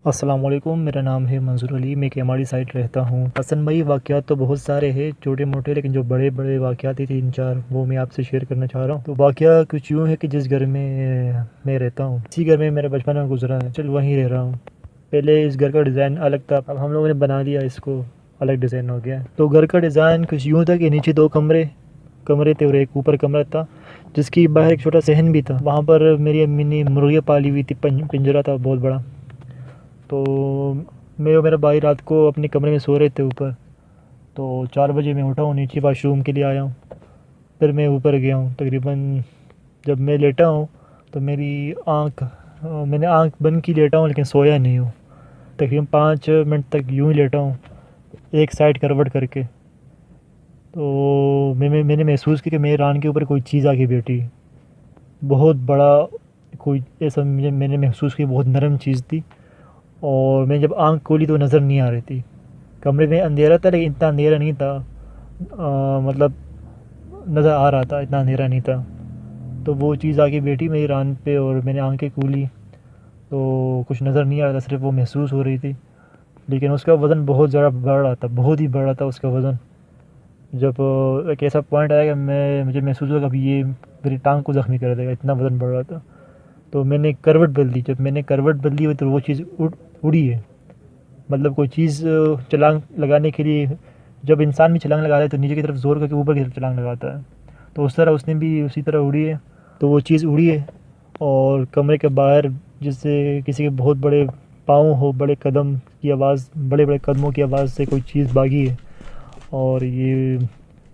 अस्सलाम वालेकुम, मेरा नाम है मंजूर अली। मैं केमाड़ी साइड रहता हूँ। हसनमई वाक़यात तो बहुत सारे हैं, छोटे मोटे, लेकिन जो बड़े बड़े वाक़यात ही 3-4 वो मैं आपसे शेयर करना चाह रहा हूँ। तो वाक़या कुछ यूँ है कि जिस घर में मैं रहता हूँ, इसी घर में मेरा बचपन गुजरा है। चल वहीं रह रहा हूँ। पहले इस घर का डिज़ाइन अलग था, अब हम लोगों ने बना लिया इसको, अलग डिज़ाइन हो गया। तो घर का डिज़ाइन कुछ यूँ था कि नीचे 2 कमरे थे और एक ऊपर कमरा था, जिसकी बाहर एक छोटा सहन भी था। वहाँ पर मेरी अम्मी ने मुर्गियाँ पाली हुई थी, पिंजरा था बहुत बड़ा। तो मैं और मेरा भाई रात को अपने कमरे में सो रहे थे ऊपर। तो 4 बजे मैं उठा हूँ, नीचे वाशरूम के लिए आया हूँ। फिर मैं ऊपर गया हूँ। तकरीबन जब मैं लेटा हूँ तो मेरी मैंने आँख बंद की लेटा हूँ, लेकिन सोया नहीं हूँ। तकरीबन 5 मिनट तक यूँ ही लेटा हूँ, एक साइड करवट करके। तो मैंने महसूस किया कि मेरे रान के ऊपर कोई चीज़ आके बैठी, बहुत बड़ा कोई ऐसा। मैंने महसूस किया, बहुत नरम चीज़ थी। और मैं जब आँख खोली तो नज़र नहीं आ रही थी। कमरे में अंधेरा था, लेकिन इतना अंधेरा नहीं था। मतलब नज़र आ रहा था, इतना अंधेरा नहीं था। तो वो चीज़ आके बैठी मेरी रान पे और मैंने आंखें खोली तो कुछ नज़र नहीं आ रहा था, सिर्फ वो महसूस हो रही थी। लेकिन उसका वज़न बहुत ज़्यादा बढ़ रहा था, बहुत ही बढ़ रहा था उसका वज़न। जब एक ऐसा पॉइंट आया कि मुझे महसूस हुआ कि अभी ये मेरी टांग को ज़ख्मी कर देगा, इतना वज़न बढ़ रहा था। तो मैंने करवट बदली। जब मैंने करवट बदली तो वो चीज़ उड़ी है। मतलब कोई चीज़ छलांग लगाने के लिए, जब इंसान भी छलांग लगाता है तो नीचे की तरफ ज़ोर करके ऊपर की तरफ छलांग लगाता है, तो उस तरह उसने भी उसी तरह उड़ी है। तो वो चीज़ उड़ी है और कमरे के बाहर, जिससे किसी के बहुत बड़े पाँव हो, बड़े कदम की आवाज़, बड़े बड़े कदमों की आवाज़ से कोई चीज़ भागी है। और ये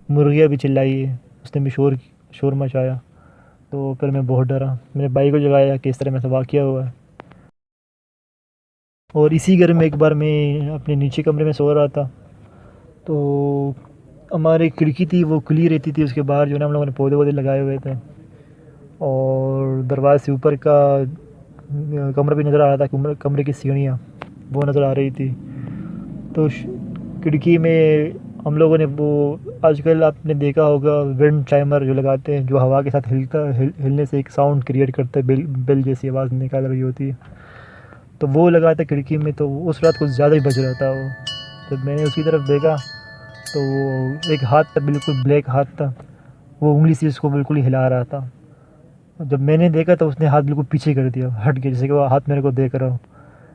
मुर्गियाँ भी चिल्लाई है, उसने भी शोर शोर मचाया। तो फिर मैं बहुत डरा, मेरे भाई को जगाया कि इस तरह मेरे से वाक़या हुआ है। और इसी घर में एक बार मैं अपने नीचे कमरे में सो रहा था, तो हमारी खिड़की थी वो खुली रहती थी, उसके बाहर जो है ना हम लोगों ने पौधे वौधे लगाए हुए थे। और दरवाजे से ऊपर का कमरा भी नज़र आ रहा था, कमरे की सीढ़ियाँ वो नज़र आ रही थी। तो खिड़की में हम लोगों ने वो, आजकल आपने देखा होगा विंड चाइमर जो लगाते हैं, जो हवा के साथ हिलने से एक साउंड क्रिएट करता है, बेल जैसी आवाज़ निकाल रही होती है। तो वो लगाया था खिड़की में। तो उस रात कुछ ज़्यादा ही बज रहा था वो। जब मैंने उसकी तरफ देखा तो वो एक हाथ था, बिल्कुल ब्लैक हाथ था, वो उंगली से उसको बिल्कुल ही हिला रहा था। जब मैंने देखा तो उसने हाथ बिल्कुल पीछे कर दिया, हट के, जैसे कि वो हाथ मेरे को देख रहा हो।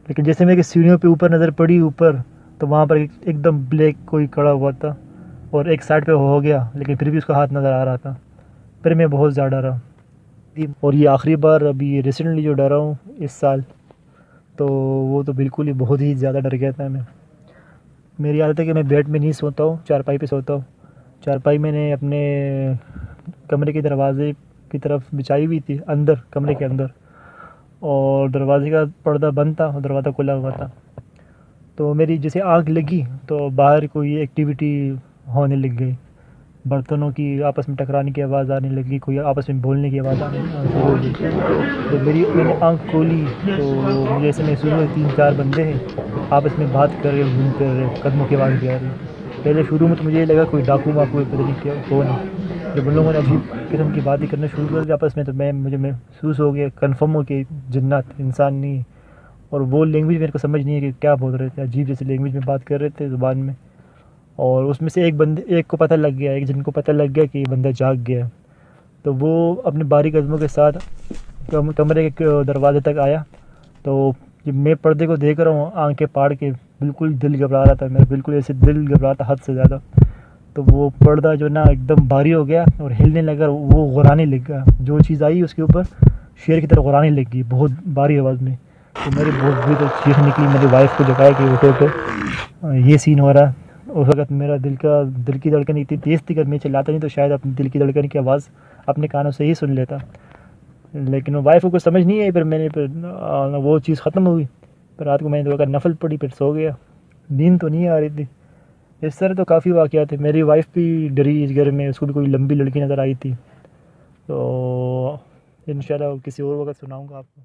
लेकिन जैसे मेरे सीढ़ियों पे ऊपर नज़र पड़ी ऊपर, तो वहाँ पर एकदम ब्लैक कोई खड़ा हुआ था और एक साइड पे हो गया, लेकिन फिर भी उसका हाथ नज़र आ रहा था। फिर मैं बहुत ज़्यादा डरा। और ये आखिरी बार अभी रिसेंटली जो डरा हूँ इस साल, तो वो तो बिल्कुल ही बहुत ही ज़्यादा डर गया था मैं। मेरी आदत है कि मैं बेड में नहीं सोता हूँ, चारपाई पे सोता हूँ। चारपाई मैंने अपने कमरे के दरवाज़े की तरफ बिछाई हुई थी, अंदर कमरे के अंदर। और दरवाज़े का पर्दा बंद था और दरवाज़ा खुला हुआ था। तो मेरी जैसे आँख लगी तो बाहर कोई एक्टिविटी होने लग गई, बर्तनों की आपस में टकराने की आवाज़ आने लगी, कोई आपस में बोलने की आवाज़ आने शुरू हो गई। तो मैंने आँख खोली तो मुझे ऐसे महसूस हुआ 3-4 बंदे हैं आपस में बात कर रहे, घूम फिर रहे, कदमों की आवाज़ भी आ रही। पहले शुरू में तो मुझे ये लगा कोई डाकू वाकू है, पता नहीं क्या कौन है। जब उन लोगों ने अजीब किस्म की बातें करना शुरू कर दी आपस में, तो मुझे महसूस हो गया, कन्फर्म हो कि जिन्नात, इंसान नहीं है। और वो लैंग्वेज मेरे को समझ नहीं है कि क्या बोल रहे थे, अजीब जैसी लैंग्वेज में बात कर रहे थे, ज़ुबान में। और उसमें से एक को पता लग गया, एक जन को पता लग गया कि ये बंदा जाग गया। तो वो अपने बारी कदमों के साथ कमरे के दरवाजे तक आया। तो जब मैं पर्दे को देख रहा हूँ आंखें फाड़ के, बिल्कुल दिल घबरा रहा था मेरा, बिल्कुल ऐसे दिल घबरा था हद से ज़्यादा। तो वो पर्दा जो ना एकदम भारी हो गया और हिलने लगा, वो गुराने लग गया। जो चीज़ आई उसके ऊपर शेर की तरह गुराने लग गई बहुत भारी आवाज़ में। तो मेरी बहुत बुरी तरह चीख निकली, मेरी वाइफ को जगाया कि उठो उठो, ये सीन हो रहा है। उस वक्त मेरा दिल की धड़कन इतनी तेज़ थी कि मैं चिल्लाता नहीं तो शायद अपने दिल की धड़कन की आवाज़ अपने कानों से ही सुन लेता। लेकिन वो वाइफ को कुछ समझ नहीं आई। फिर वो चीज़ ख़त्म हुई। फिर रात को मैंने दुआ नफल पड़ी, फिर सो गया। नींद तो नहीं आ रही थी। इस तरह तो काफ़ी वाक़यात थे। मेरी वाइफ भी डरी इस घर में, उसको भी कोई लंबी लड़की नज़र आई थी। तो इंशाल्लाह किसी और वक्त सुनाऊँगा आपको।